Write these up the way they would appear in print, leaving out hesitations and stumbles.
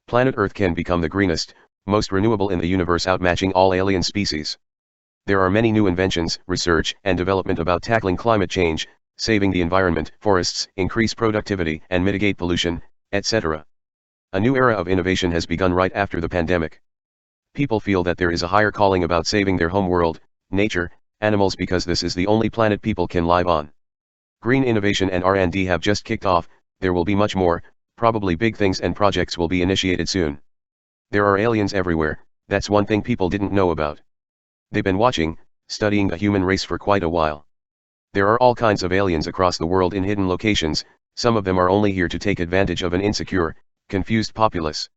Planet Earth can become the greenest, most renewable in the universe, outmatching all alien species. There are many new inventions, research, and development about tackling climate change, saving the environment, forests, increase productivity, and mitigate pollution, etc. A new era of innovation has begun right after the pandemic. People feel that there is a higher calling about saving their home world, nature, animals, because this is the only planet people can live on. Green innovation and R&D have just kicked off. There will be much more, probably big things and projects will be initiated soon. There are aliens everywhere, that's one thing people didn't know about. They've been watching, studying the human race for quite a while. There are all kinds of aliens across the world in hidden locations. Some of them are only here to take advantage of an insecure, confused populace.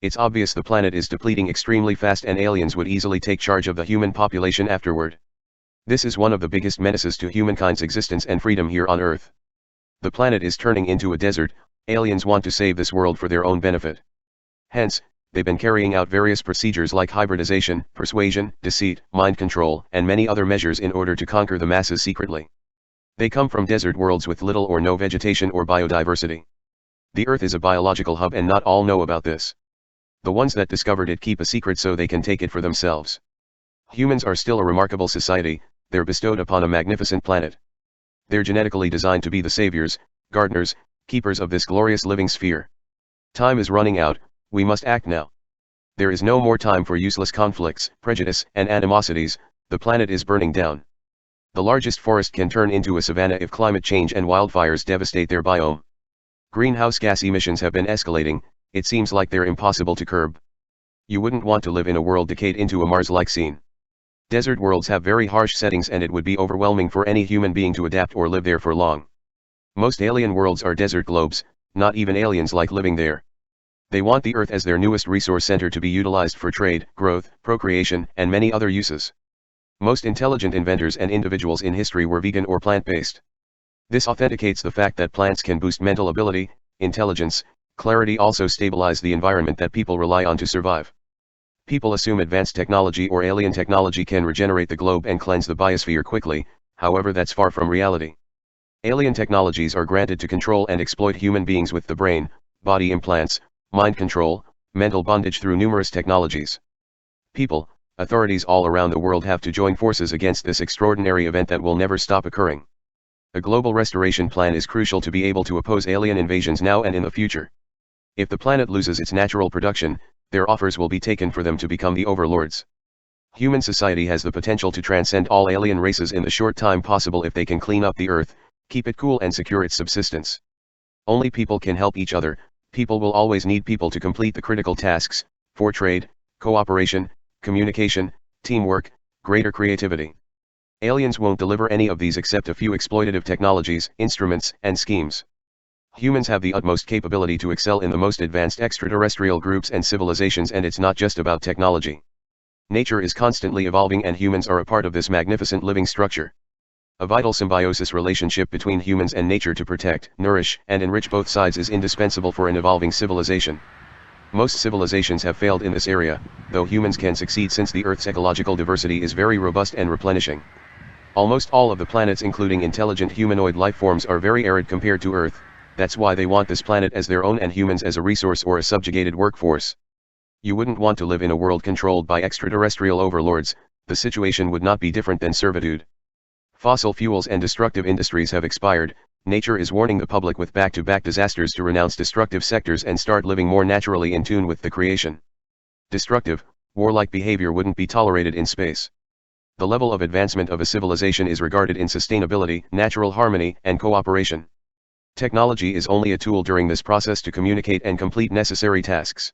It's obvious the planet is depleting extremely fast and aliens would easily take charge of the human population afterward. This is one of the biggest menaces to humankind's existence and freedom here on Earth. The planet is turning into a desert. Aliens want to save this world for their own benefit. Hence, they've been carrying out various procedures like hybridization, persuasion, deceit, mind control, and many other measures in order to conquer the masses secretly. They come from desert worlds with little or no vegetation or biodiversity. The Earth is a biological hub and not all know about this. The ones that discovered it keep a secret so they can take it for themselves. Humans are still a remarkable society. They're bestowed upon a magnificent planet. They're genetically designed to be the saviors, gardeners, keepers of this glorious living sphere. Time is running out, we must act now. There is no more time for useless conflicts, prejudice, and animosities. The planet is burning down. The largest forest can turn into a savanna if climate change and wildfires devastate their biome. Greenhouse gas emissions have been escalating. It seems like they're impossible to curb. You wouldn't want to live in a world decayed into a Mars-like scene. Desert worlds have very harsh settings and it would be overwhelming for any human being to adapt or live there for long. Most alien worlds are desert globes. Not even aliens like living there. They want the Earth as their newest resource center to be utilized for trade, growth, procreation, and many other uses. Most intelligent inventors and individuals in history were vegan or plant-based. This authenticates the fact that plants can boost mental ability, intelligence, clarity, also stabilize the environment that people rely on to survive. People assume advanced technology or alien technology can regenerate the globe and cleanse the biosphere quickly. However, that's far from reality. Alien technologies are granted to control and exploit human beings with the brain, body implants, mind control, mental bondage through numerous technologies. People, authorities all around the world have to join forces against this extraordinary event that will never stop occurring. A global restoration plan is crucial to be able to oppose alien invasions now and in the future. If the planet loses its natural production, their offers will be taken for them to become the overlords. Human society has the potential to transcend all alien races in the short time possible if they can clean up the Earth, keep it cool and secure its subsistence. Only people can help each other. People will always need people to complete the critical tasks, for trade, cooperation, communication, teamwork, greater creativity. Aliens won't deliver any of these except a few exploitative technologies, instruments, and schemes. Humans have the utmost capability to excel in the most advanced extraterrestrial groups and civilizations, and it's not just about technology. Nature is constantly evolving and humans are a part of this magnificent living structure. A vital symbiosis relationship between humans and nature to protect, nourish, and enrich both sides is indispensable for an evolving civilization. Most civilizations have failed in this area, though humans can succeed since the Earth's ecological diversity is very robust and replenishing. Almost all of the planets, including intelligent humanoid life forms, are very arid compared to Earth. That's why they want this planet as their own and humans as a resource or a subjugated workforce. You wouldn't want to live in a world controlled by extraterrestrial overlords. The situation would not be different than servitude. Fossil fuels and destructive industries have expired. Nature is warning the public with back-to-back disasters to renounce destructive sectors and start living more naturally in tune with the creation. Destructive, warlike behavior wouldn't be tolerated in space. The level of advancement of a civilization is regarded in sustainability, natural harmony, and cooperation. Technology is only a tool during this process to communicate and complete necessary tasks.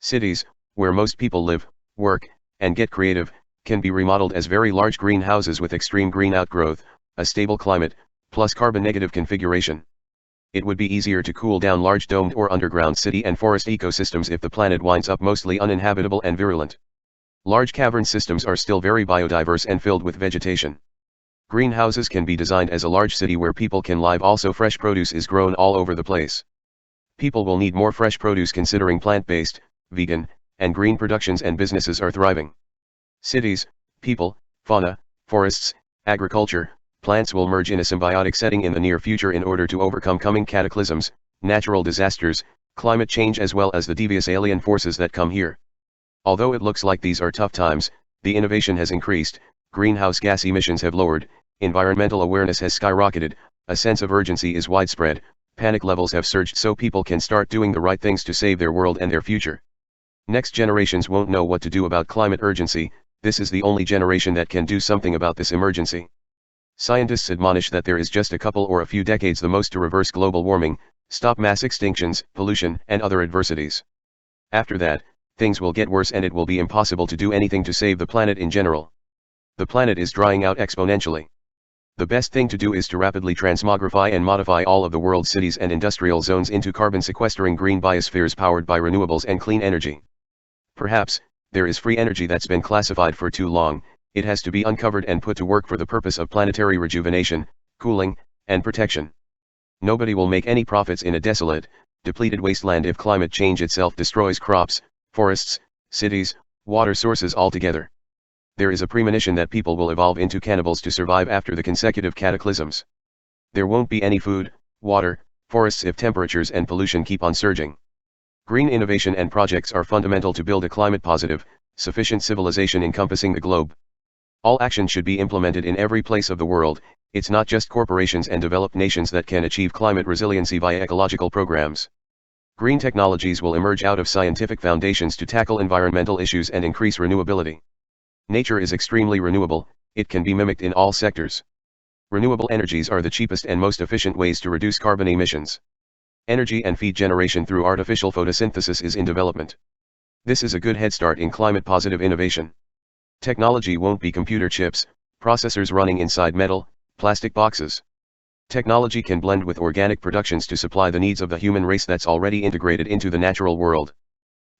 Cities, where most people live, work, and get creative, can be remodeled as very large greenhouses with extreme green outgrowth, a stable climate, plus carbon-negative configuration. It would be easier to cool down large domed or underground city and forest ecosystems if the planet winds up mostly uninhabitable and virulent. Large cavern systems are still very biodiverse and filled with vegetation. Greenhouses can be designed as a large city where people can live. Also, fresh produce is grown all over the place. People will need more fresh produce considering plant-based, vegan, and green productions and businesses are thriving. Cities, people, fauna, forests, agriculture, plants will merge in a symbiotic setting in the near future in order to overcome coming cataclysms, natural disasters, climate change as well as the devious alien forces that come here. Although it looks like these are tough times, the innovation has increased, greenhouse gas emissions have lowered, environmental awareness has skyrocketed, a sense of urgency is widespread, panic levels have surged so people can start doing the right things to save their world and their future. Next generations won't know what to do about climate urgency. This is the only generation that can do something about this emergency. Scientists admonish that there is just a couple or a few decades the most to reverse global warming, stop mass extinctions, pollution, and other adversities. After that, things will get worse and it will be impossible to do anything to save the planet in general. The planet is drying out exponentially. The best thing to do is to rapidly transmogrify and modify all of the world's cities and industrial zones into carbon-sequestering green biospheres powered by renewables and clean energy. Perhaps, there is free energy that's been classified for too long. It has to be uncovered and put to work for the purpose of planetary rejuvenation, cooling, and protection. Nobody will make any profits in a desolate, depleted wasteland if climate change itself destroys crops, forests, cities, water sources altogether. There is a premonition that people will evolve into cannibals to survive after the consecutive cataclysms. There won't be any food, water, forests if temperatures and pollution keep on surging. Green innovation and projects are fundamental to build a climate-positive, sufficient civilization encompassing the globe. All action should be implemented in every place of the world. It's not just corporations and developed nations that can achieve climate resiliency via ecological programs. Green technologies will emerge out of scientific foundations to tackle environmental issues and increase renewability. Nature is extremely renewable, it can be mimicked in all sectors. Renewable energies are the cheapest and most efficient ways to reduce carbon emissions. Energy and feed generation through artificial photosynthesis is in development. This is a good head start in climate-positive innovation. Technology won't be computer chips, processors running inside metal, plastic boxes. Technology can blend with organic productions to supply the needs of the human race that's already integrated into the natural world.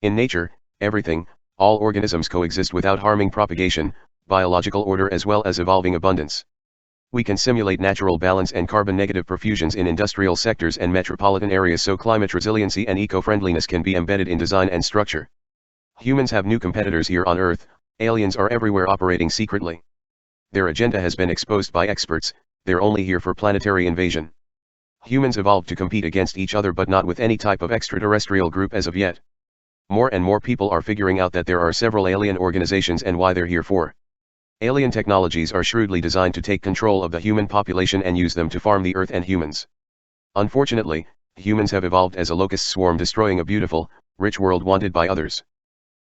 In nature, everything, all organisms coexist without harming propagation, biological order as well as evolving abundance. We can simulate natural balance and carbon-negative perfusions in industrial sectors and metropolitan areas so climate resiliency and eco-friendliness can be embedded in design and structure. Humans have new competitors here on Earth. Aliens are everywhere operating secretly. Their agenda has been exposed by experts, they're only here for planetary invasion. Humans evolved to compete against each other but not with any type of extraterrestrial group as of yet. More and more people are figuring out that there are several alien organizations and why they're here for. Alien technologies are shrewdly designed to take control of the human population and use them to farm the Earth and humans. Unfortunately, humans have evolved as a locust swarm destroying a beautiful, rich world wanted by others.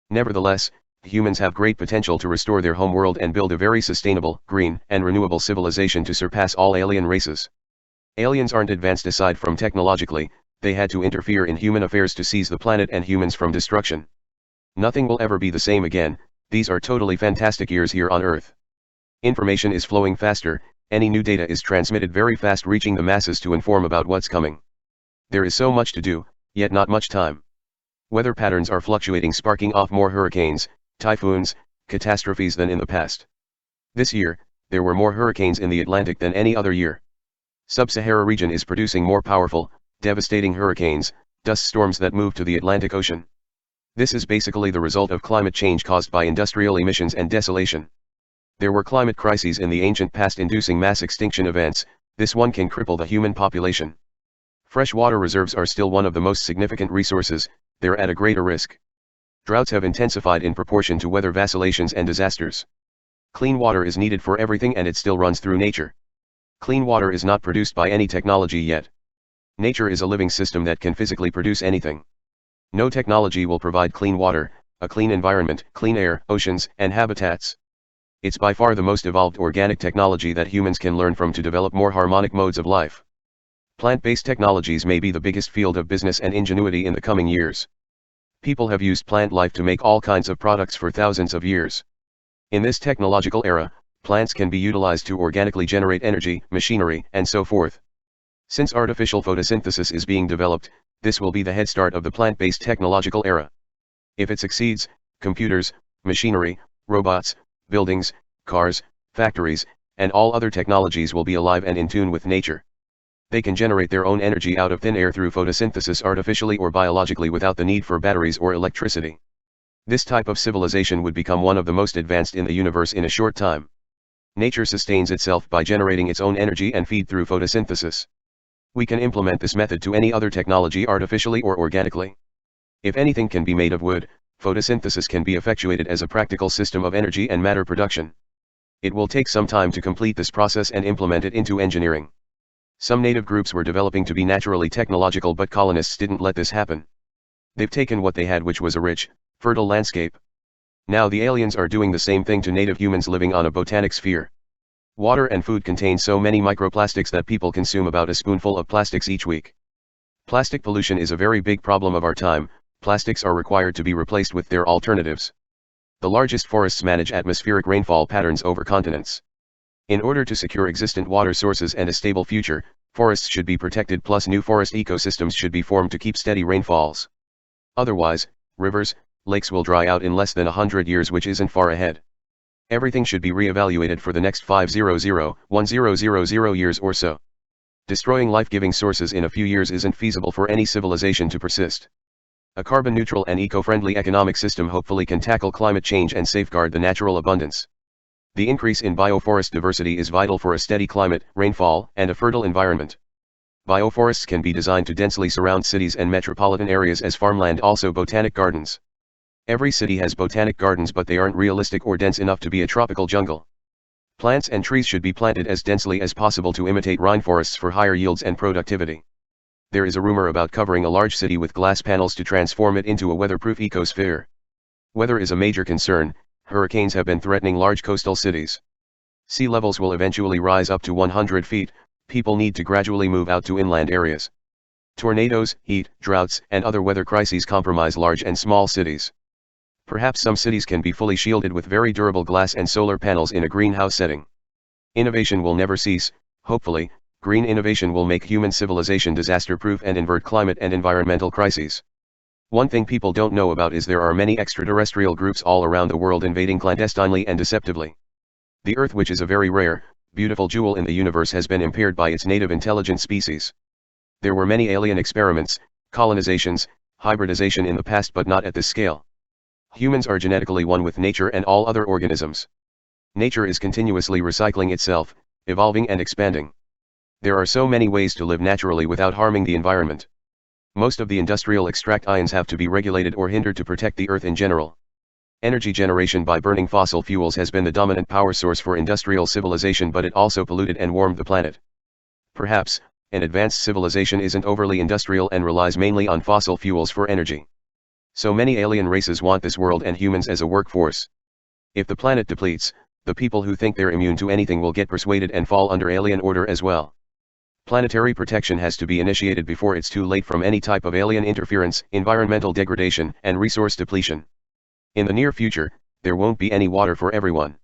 Nevertheless, humans have great potential to restore their home world and build a very sustainable, green, and renewable civilization to surpass all alien races. Aliens aren't advanced aside from technologically, they had to interfere in human affairs to seize the planet and humans from destruction. Nothing will ever be the same again. These are totally fantastic years here on Earth. Information is flowing faster, any new data is transmitted very fast reaching the masses to inform about what's coming. There is so much to do, yet not much time. Weather patterns are fluctuating sparking off more hurricanes, typhoons, catastrophes than in the past. This year, there were more hurricanes in the Atlantic than any other year. Sub-Sahara region is producing more powerful, devastating hurricanes, dust storms that move to the Atlantic Ocean. This is basically the result of climate change caused by industrial emissions and desolation. There were climate crises in the ancient past inducing mass extinction events. This one can cripple the human population. Freshwater reserves are still one of the most significant resources, they're at a greater risk. Droughts have intensified in proportion to weather vacillations and disasters. Clean water is needed for everything and it still runs through nature. Clean water is not produced by any technology yet. Nature is a living system that can physically produce anything. No technology will provide clean water, a clean environment, clean air, oceans, and habitats. It's by far the most evolved organic technology that humans can learn from to develop more harmonic modes of life. Plant-based technologies may be the biggest field of business and ingenuity in the coming years. People have used plant life to make all kinds of products for thousands of years. In this technological era, plants can be utilized to organically generate energy, machinery, and so forth. Since artificial photosynthesis is being developed, this will be the head start of the plant-based technological era. If it succeeds, computers, machinery, robots, buildings, cars, factories, and all other technologies will be alive and in tune with nature. They can generate their own energy out of thin air through photosynthesis artificially or biologically without the need for batteries or electricity. This type of civilization would become one of the most advanced in the universe in a short time. Nature sustains itself by generating its own energy and feed through photosynthesis. We can implement this method to any other technology artificially or organically. If anything can be made of wood, photosynthesis can be effectuated as a practical system of energy and matter production. It will take some time to complete this process and implement it into engineering. Some native groups were developing to be naturally technological, but colonists didn't let this happen. They've taken what they had, which was a rich, fertile landscape. Now the aliens are doing the same thing to native humans living on a botanic sphere. Water and food contain so many microplastics that people consume about a spoonful of plastics each week. Plastic pollution is a very big problem of our time. Plastics are required to be replaced with their alternatives. The largest forests manage atmospheric rainfall patterns over continents. In order to secure existent water sources and a stable future, forests should be protected, plus new forest ecosystems should be formed to keep steady rainfalls. Otherwise, rivers, lakes will dry out in less than 100 years, which isn't far ahead. Everything should be re-evaluated for the next 500-1000 years or so. Destroying life-giving sources in a few years isn't feasible for any civilization to persist. A carbon-neutral and eco-friendly economic system hopefully can tackle climate change and safeguard the natural abundance. The increase in bioforest diversity is vital for a steady climate, rainfall, and a fertile environment. Bioforests can be designed to densely surround cities and metropolitan areas as farmland, also botanic gardens. Every city has botanic gardens, but they aren't realistic or dense enough to be a tropical jungle. Plants and trees should be planted as densely as possible to imitate rainforests for higher yields and productivity. There is a rumor about covering a large city with glass panels to transform it into a weatherproof ecosphere. Weather is a major concern. Hurricanes have been threatening large coastal cities. Sea levels will eventually rise up to 100 feet, people need to gradually move out to inland areas. Tornadoes, heat, droughts, and other weather crises compromise large and small cities. Perhaps some cities can be fully shielded with very durable glass and solar panels in a greenhouse setting. Innovation will never cease. Hopefully, green innovation will make human civilization disaster-proof and invert climate and environmental crises. One thing people don't know about is there are many extraterrestrial groups all around the world invading clandestinely and deceptively. The Earth, which is a very rare, beautiful jewel in the universe, has been impaired by its native intelligent species. There were many alien experiments, colonizations, hybridization in the past, but not at this scale. Humans are genetically one with nature and all other organisms. Nature is continuously recycling itself, evolving and expanding. There are so many ways to live naturally without harming the environment. Most of the industrial extract ions have to be regulated or hindered to protect the Earth in general. Energy generation by burning fossil fuels has been the dominant power source for industrial civilization, but it also polluted and warmed the planet. Perhaps, an advanced civilization isn't overly industrial and relies mainly on fossil fuels for energy. So many alien races want this world and humans as a workforce. If the planet depletes, the people who think they're immune to anything will get persuaded and fall under alien order as well. Planetary protection has to be initiated before it's too late from any type of alien interference, environmental degradation, and resource depletion. In the near future, there won't be any water for everyone.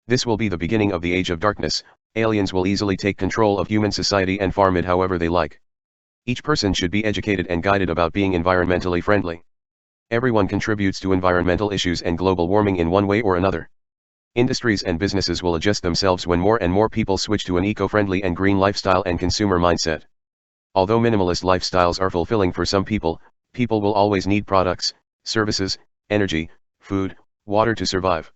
This will be the beginning of the age of darkness. Aliens will easily take control of human society and farm it however they like. Each person should be educated and guided about being environmentally friendly. Everyone contributes to environmental issues and global warming in one way or another. Industries and businesses will adjust themselves when more and more people switch to an eco-friendly and green lifestyle and consumer mindset. Although minimalist lifestyles are fulfilling for some people, people will always need products, services, energy, food, water to survive.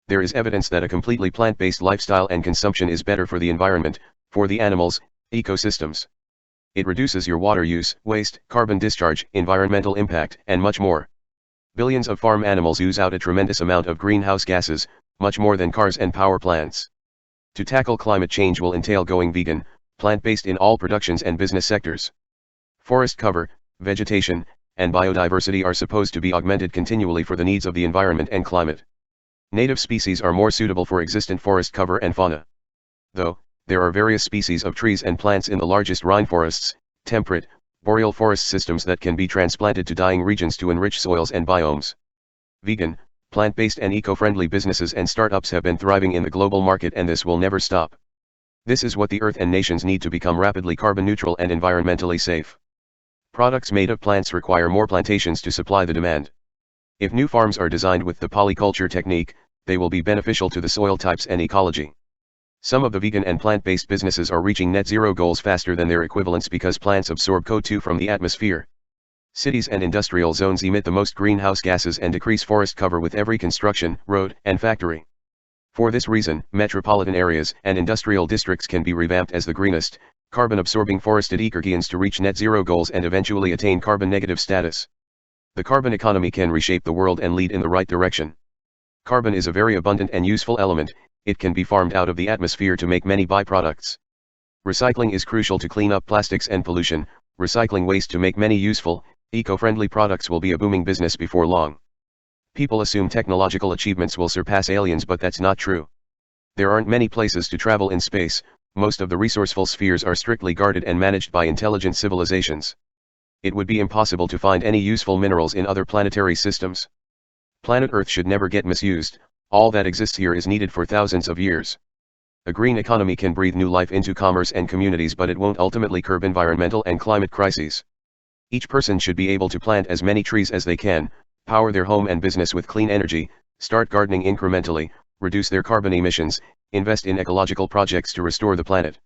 There is evidence that a completely plant-based lifestyle and consumption is better for the environment, for the animals, ecosystems. It reduces your water use, waste, carbon discharge, environmental impact, and much more. Billions of farm animals ooze out a tremendous amount of greenhouse gases, much more than cars and power plants. To tackle climate change will entail going vegan, plant-based in all productions and business sectors. Forest cover, vegetation, and biodiversity are supposed to be augmented continually for the needs of the environment and climate. Native species are more suitable for existent forest cover and fauna. Though, there are various species of trees and plants in the largest rainforests, temperate, boreal forest systems that can be transplanted to dying regions to enrich soils and biomes. Vegan, plant-based and eco-friendly businesses and startups have been thriving in the global market, and this will never stop. This is what the Earth and nations need to become rapidly carbon neutral and environmentally safe. Products made of plants require more plantations to supply the demand. If new farms are designed with the polyculture technique, they will be beneficial to the soil types and ecology. Some of the vegan and plant-based businesses are reaching net zero goals faster than their equivalents because plants absorb CO2 from the atmosphere. Cities and industrial zones emit the most greenhouse gases and decrease forest cover with every construction, road, and factory. For this reason, metropolitan areas and industrial districts can be revamped as the greenest, Carbon-absorbing forested ecoregions to reach net zero goals and eventually attain carbon-negative status. The carbon economy can reshape the world and lead in the right direction. Carbon is a very abundant and useful element. It can be farmed out of the atmosphere to make many byproducts. Recycling is crucial to clean up plastics and pollution. Recycling waste to make many useful, eco-friendly products will be a booming business before long. People assume technological achievements will surpass aliens, but that's not true. There aren't many places to travel in space. Most of the resourceful spheres are strictly guarded and managed by intelligent civilizations. It would be impossible to find any useful minerals in other planetary systems. Planet Earth should never get misused. All that exists here is needed for thousands of years. A green economy can breathe new life into commerce and communities, but it won't ultimately curb environmental and climate crises. Each person should be able to plant as many trees as they can, power their home and business with clean energy, start gardening incrementally, reduce their carbon emissions, invest in ecological projects to restore the planet.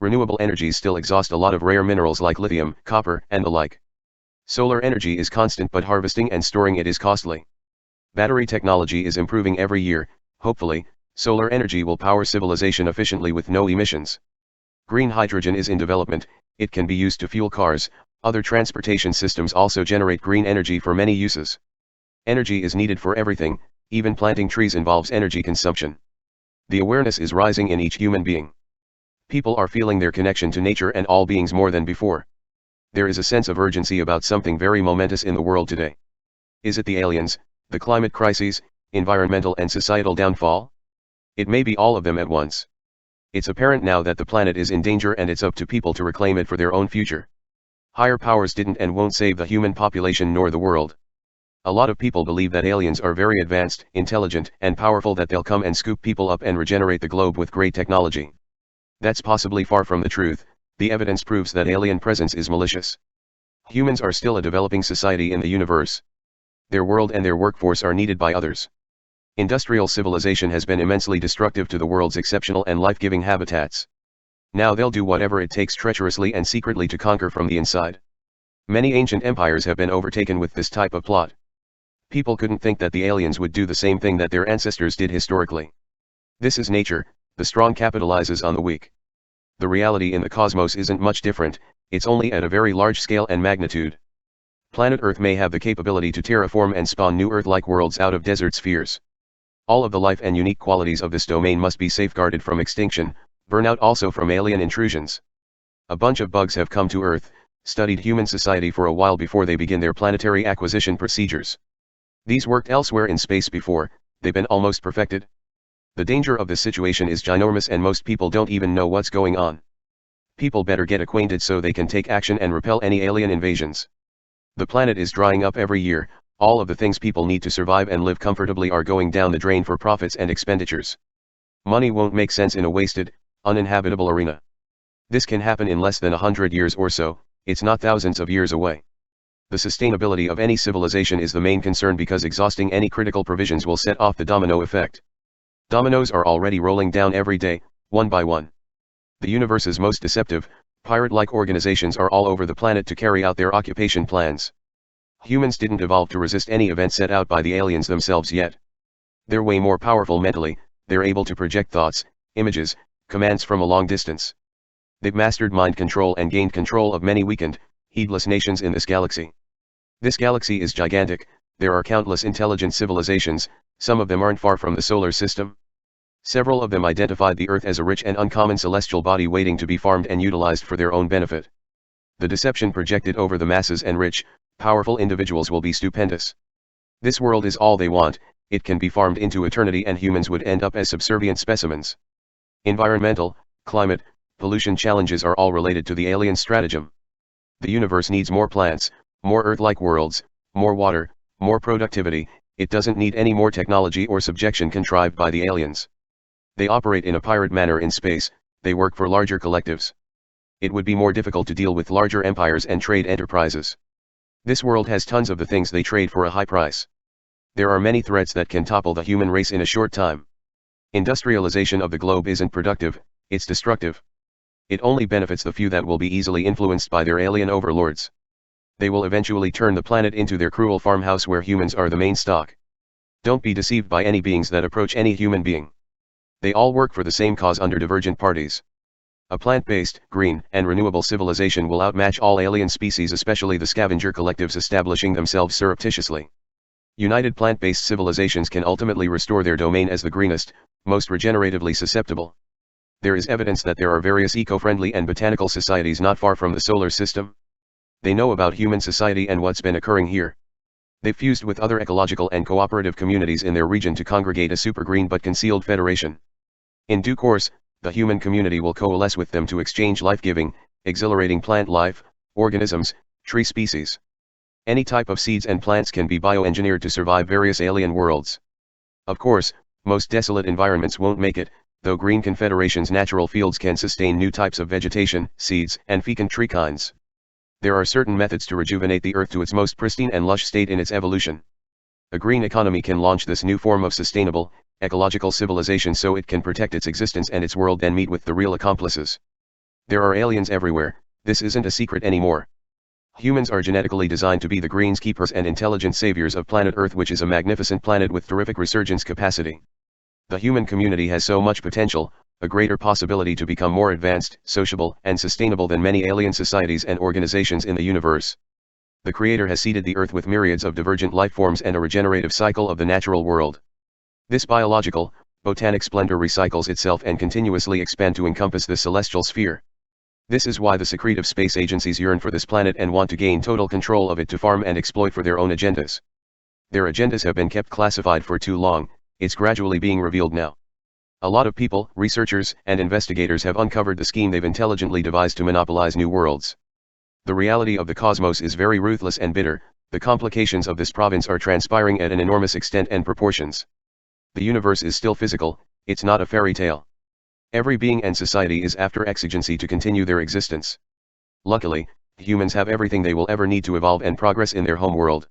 Renewable energies still exhaust a lot of rare minerals like lithium, copper, and the like. Solar energy is constant, but harvesting and storing it is costly. Battery technology is improving every year. Hopefully, solar energy will power civilization efficiently with no emissions. Green hydrogen is in development. It can be used to fuel cars. Other transportation systems also generate green energy for many uses. Energy is needed for everything. Even planting trees involves energy consumption. The awareness is rising in each human being. People are feeling their connection to nature and all beings more than before. There is a sense of urgency about something very momentous in the world today. Is it the aliens, the climate crises, environmental and societal downfall? It may be all of them at once. It's apparent now that the planet is in danger, and it's up to people to reclaim it for their own future. Higher powers didn't and won't save the human population nor the world. A lot of people believe that aliens are very advanced, intelligent, and powerful, that they'll come and scoop people up and regenerate the globe with great technology. That's possibly far from the truth. The evidence proves that alien presence is malicious. Humans are still a developing society in the universe. Their world and their workforce are needed by others. Industrial civilization has been immensely destructive to the world's exceptional and life-giving habitats. Now they'll do whatever it takes treacherously and secretly to conquer from the inside. Many ancient empires have been overtaken with this type of plot. People couldn't think that the aliens would do the same thing that their ancestors did historically. This is nature. The strong capitalizes on the weak. The reality in the cosmos isn't much different. It's only at a very large scale and magnitude. Planet Earth may have the capability to terraform and spawn new Earth-like worlds out of desert spheres. All of the life and unique qualities of this domain must be safeguarded from extinction, burnout, also from alien intrusions. A bunch of bugs have come to Earth, studied human society for a while before they begin their planetary acquisition procedures. These worked elsewhere in space before. They've been almost perfected. The danger of this situation is ginormous, and most people don't even know what's going on. People better get acquainted so they can take action and repel any alien invasions. The planet is drying up every year. All of the things people need to survive and live comfortably are going down the drain for profits and expenditures. Money won't make sense in a wasted, uninhabitable arena. This can happen in less than 100 years or so. It's not thousands of years away. The sustainability of any civilization is the main concern, because exhausting any critical provisions will set off the domino effect. Dominoes are already rolling down every day, one by one. The universe's most deceptive, pirate-like organizations are all over the planet to carry out their occupation plans. Humans didn't evolve to resist any event set out by the aliens themselves yet. They're way more powerful mentally. They're able to project thoughts, images, commands from a long distance. They've mastered mind control and gained control of many weakened, heedless nations in this galaxy. This galaxy is gigantic. There are countless intelligent civilizations. Some of them aren't far from the solar system. Several of them identified the Earth as a rich and uncommon celestial body waiting to be farmed and utilized for their own benefit. The deception projected over the masses and rich, powerful individuals will be stupendous. This world is all they want. It can be farmed into eternity, and humans would end up as subservient specimens. Environmental, climate, pollution challenges are all related to the alien stratagem. The universe needs more plants, more Earth-like worlds, more water, more productivity. It doesn't need any more technology or subjection contrived by the aliens. They operate in a pirate manner in space. They work for larger collectives. It would be more difficult to deal with larger empires and trade enterprises. This world has tons of the things they trade for a high price. There are many threats that can topple the human race in a short time. Industrialization of the globe isn't productive, it's destructive. It only benefits the few that will be easily influenced by their alien overlords. They will eventually turn the planet into their cruel farmhouse where humans are the main stock. Don't be deceived by any beings that approach any human being. They all work for the same cause under divergent parties. A plant-based, green, and renewable civilization will outmatch all alien species, especially the scavenger collectives establishing themselves surreptitiously. United plant-based civilizations can ultimately restore their domain as the greenest, most regeneratively susceptible. There is evidence that there are various eco-friendly and botanical societies not far from the solar system. They know about human society and what's been occurring here. They've fused with other ecological and cooperative communities in their region to congregate a super green but concealed federation. In due course, the human community will coalesce with them to exchange life-giving, exhilarating plant life, organisms, tree species. Any type of seeds and plants can be bioengineered to survive various alien worlds. Of course, most desolate environments won't make it, though Green Confederation's natural fields can sustain new types of vegetation, seeds, and fecund tree kinds. There are certain methods to rejuvenate the Earth to its most pristine and lush state in its evolution. A green economy can launch this new form of sustainable, ecological civilization so it can protect its existence and its world and meet with the real accomplices. There are aliens everywhere, this isn't a secret anymore. Humans are genetically designed to be the green's keepers and intelligent saviors of planet Earth, which is a magnificent planet with terrific resurgence capacity. The human community has so much potential, a greater possibility to become more advanced, sociable, and sustainable than many alien societies and organizations in the universe. The Creator has seeded the Earth with myriads of divergent life forms and a regenerative cycle of the natural world. This biological, botanic splendor recycles itself and continuously expands to encompass the celestial sphere. This is why the secretive space agencies yearn for this planet and want to gain total control of it to farm and exploit for their own agendas. Their agendas have been kept classified for too long, it's gradually being revealed now. A lot of people, researchers, and investigators have uncovered the scheme they've intelligently devised to monopolize new worlds. The reality of the cosmos is very ruthless and bitter, the complications of this province are transpiring at an enormous extent and proportions. The universe is still physical, it's not a fairy tale. Every being and society is after exigency to continue their existence. Luckily, humans have everything they will ever need to evolve and progress in their home world.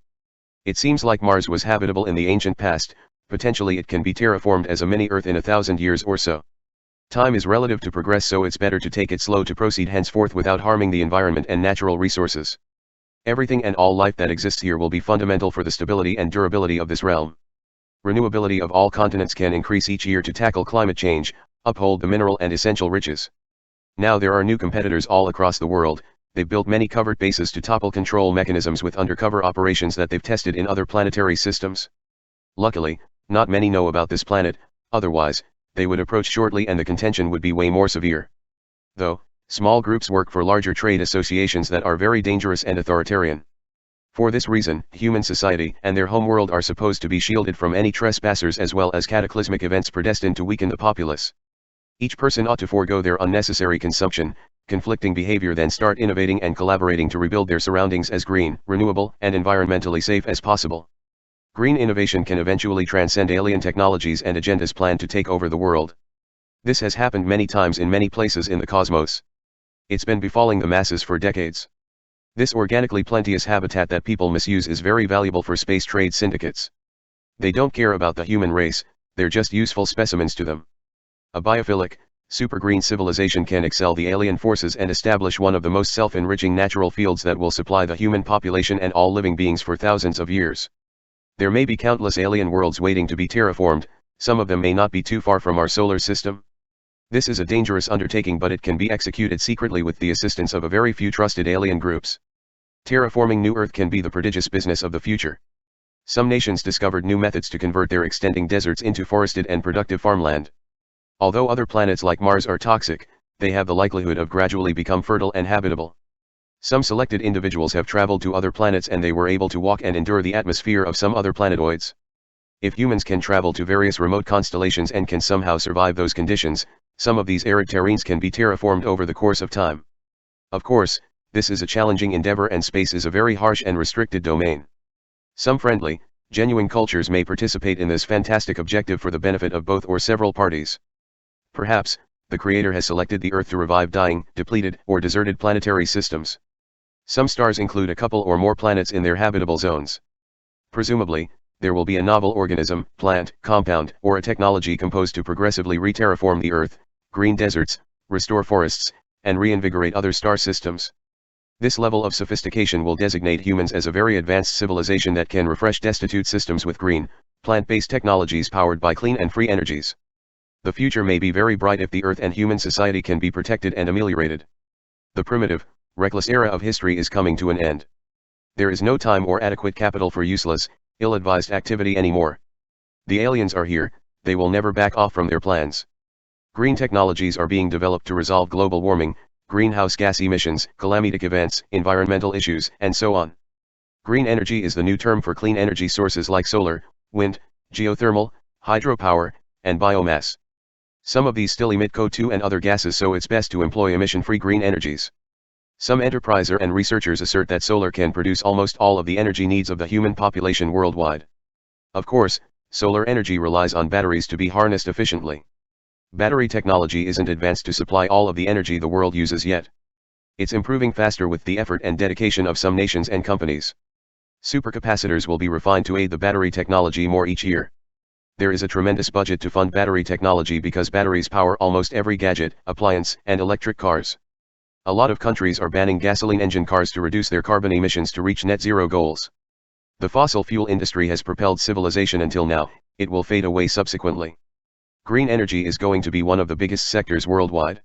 It seems like Mars was habitable in the ancient past, potentially it can be terraformed as a mini-Earth in 1,000 years or so. Time is relative to progress, so it's better to take it slow to proceed henceforth without harming the environment and natural resources. Everything and all life that exists here will be fundamental for the stability and durability of this realm. Renewability of all continents can increase each year to tackle climate change, uphold the mineral and essential riches. Now there are new competitors all across the world. They've built many covert bases to topple control mechanisms with undercover operations that they've tested in other planetary systems. Luckily, not many know about this planet, otherwise, they would approach shortly and the contention would be way more severe. Though, small groups work for larger trade associations that are very dangerous and authoritarian. For this reason, human society and their homeworld are supposed to be shielded from any trespassers as well as cataclysmic events predestined to weaken the populace. Each person ought to forego their unnecessary consumption, conflicting behavior, then start innovating and collaborating to rebuild their surroundings as green, renewable, and environmentally safe as possible. Green innovation can eventually transcend alien technologies and agendas planned to take over the world. This has happened many times in many places in the cosmos. It's been befalling the masses for decades. This organically plenteous habitat that people misuse is very valuable for space trade syndicates. They don't care about the human race, they're just useful specimens to them. A biophilic, super green civilization can excel the alien forces and establish one of the most self-enriching natural fields that will supply the human population and all living beings for thousands of years. There may be countless alien worlds waiting to be terraformed, some of them may not be too far from our solar system. This is a dangerous undertaking, but it can be executed secretly with the assistance of a very few trusted alien groups. Terraforming New Earth can be the prodigious business of the future. Some nations discovered new methods to convert their extending deserts into forested and productive farmland. Although other planets like Mars are toxic, they have the likelihood of gradually become fertile and habitable. Some selected individuals have traveled to other planets and they were able to walk and endure the atmosphere of some other planetoids. If humans can travel to various remote constellations and can somehow survive those conditions, some of these arid terrains can be terraformed over the course of time. Of course, this is a challenging endeavor and space is a very harsh and restricted domain. Some friendly, genuine cultures may participate in this fantastic objective for the benefit of both or several parties. Perhaps, the Creator has selected the Earth to revive dying, depleted, or deserted planetary systems. Some stars include a couple or more planets in their habitable zones. Presumably, there will be a novel organism, plant, compound, or a technology composed to progressively re-terraform the Earth, green deserts, restore forests, and reinvigorate other star systems. This level of sophistication will designate humans as a very advanced civilization that can refresh destitute systems with green, plant-based technologies powered by clean and free energies. The future may be very bright if the Earth and human society can be protected and ameliorated. The primitive, reckless era of history is coming to an end. There is no time or adequate capital for useless, ill-advised activity anymore. The aliens are here, they will never back off from their plans. Green technologies are being developed to resolve global warming, greenhouse gas emissions, climatic events, environmental issues, and so on. Green energy is the new term for clean energy sources like solar, wind, geothermal, hydropower, and biomass. Some of these still emit CO2 and other gases, so it's best to employ emission-free green energies. Some enterpriser and researchers assert that solar can produce almost all of the energy needs of the human population worldwide. Of course, solar energy relies on batteries to be harnessed efficiently. Battery technology isn't advanced to supply all of the energy the world uses yet. It's improving faster with the effort and dedication of some nations and companies. Supercapacitors will be refined to aid the battery technology more each year. There is a tremendous budget to fund battery technology because batteries power almost every gadget, appliance, and electric cars. A lot of countries are banning gasoline engine cars to reduce their carbon emissions to reach net zero goals. The fossil fuel industry has propelled civilization until now, it will fade away subsequently. Green energy is going to be one of the biggest sectors worldwide.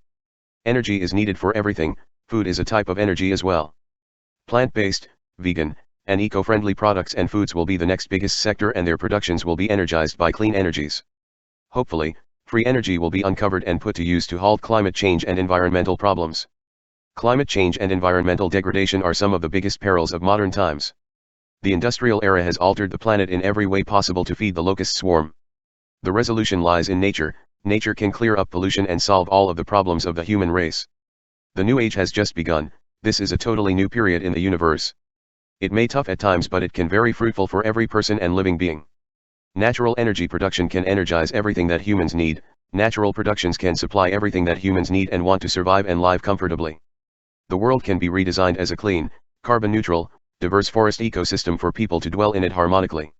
Energy is needed for everything, food is a type of energy as well. Plant-based, vegan, and eco-friendly products and foods will be the next biggest sector, and their productions will be energized by clean energies. Hopefully, free energy will be uncovered and put to use to halt climate change and environmental problems. Climate change and environmental degradation are some of the biggest perils of modern times. The industrial era has altered the planet in every way possible to feed the locust swarm. The resolution lies in nature. Nature can clear up pollution and solve all of the problems of the human race. The new age has just begun. This is a totally new period in the universe. It may be tough at times, but it can be very fruitful for every person and living being. Natural energy production can energize everything that humans need. Natural productions can supply everything that humans need and want to survive and live comfortably. The world can be redesigned as a clean, carbon-neutral, diverse forest ecosystem for people to dwell in it harmonically.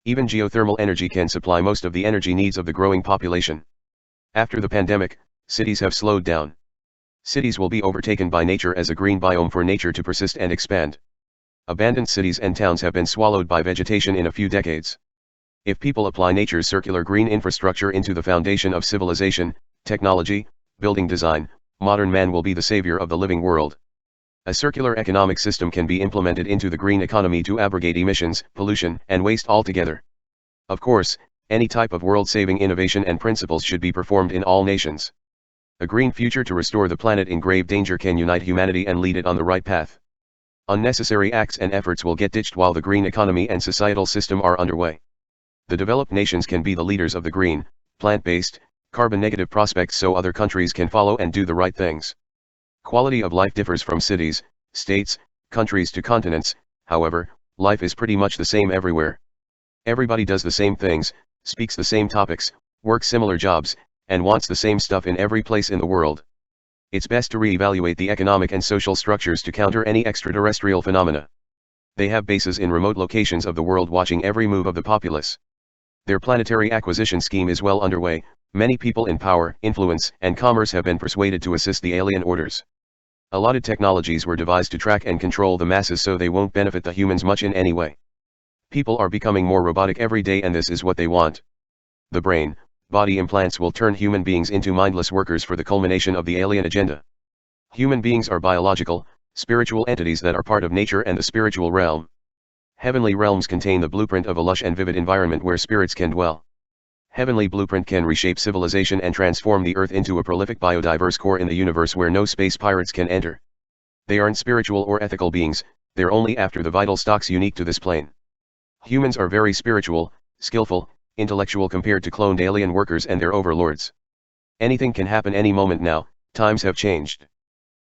Even geothermal energy can supply most of the energy needs of the growing population. After the pandemic, cities have slowed down. Cities will be overtaken by nature as a green biome for nature to persist and expand. Abandoned cities and towns have been swallowed by vegetation in a few decades. If people apply nature's circular green infrastructure into the foundation of civilization, technology, building design, modern man will be the savior of the living world. A circular economic system can be implemented into the green economy to abrogate emissions, pollution, and waste altogether. Of course, any type of world-saving innovation and principles should be performed in all nations. A green future to restore the planet in grave danger can unite humanity and lead it on the right path. Unnecessary acts and efforts will get ditched while the green economy and societal system are underway. The developed nations can be the leaders of the green, plant-based, carbon-negative prospects so other countries can follow and do the right things. Quality of life differs from cities, states, countries to continents. However, life is pretty much the same everywhere. Everybody does the same things, speaks the same topics, works similar jobs, and wants the same stuff in every place in the world. It's best to re-evaluate the economic and social structures to counter any extraterrestrial phenomena. They have bases in remote locations of the world watching every move of the populace. Their planetary acquisition scheme is well underway. Many people in power, influence, and commerce have been persuaded to assist the alien orders. Allotted technologies were devised to track and control the masses so they won't benefit the humans much in any way. People are becoming more robotic every day, and this is what they want. The brain, body implants will turn human beings into mindless workers for the culmination of the alien agenda. Human beings are biological, spiritual entities that are part of nature and the spiritual realm. Heavenly realms contain the blueprint of a lush and vivid environment where spirits can dwell. Heavenly blueprint can reshape civilization and transform the Earth into a prolific biodiverse core in the universe where no space pirates can enter. They aren't spiritual or ethical beings, they're only after the vital stocks unique to this plane. Humans are very spiritual, skillful, intellectual compared to cloned alien workers and their overlords. Anything can happen any moment now. Times have changed.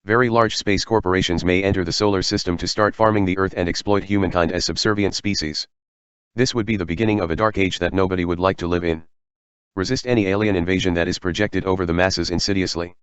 Very large space corporations may enter the solar system to start farming the Earth and exploit humankind as subservient species. This would be the beginning of a dark age that nobody would like to live in. Resist any alien invasion that is projected over the masses insidiously.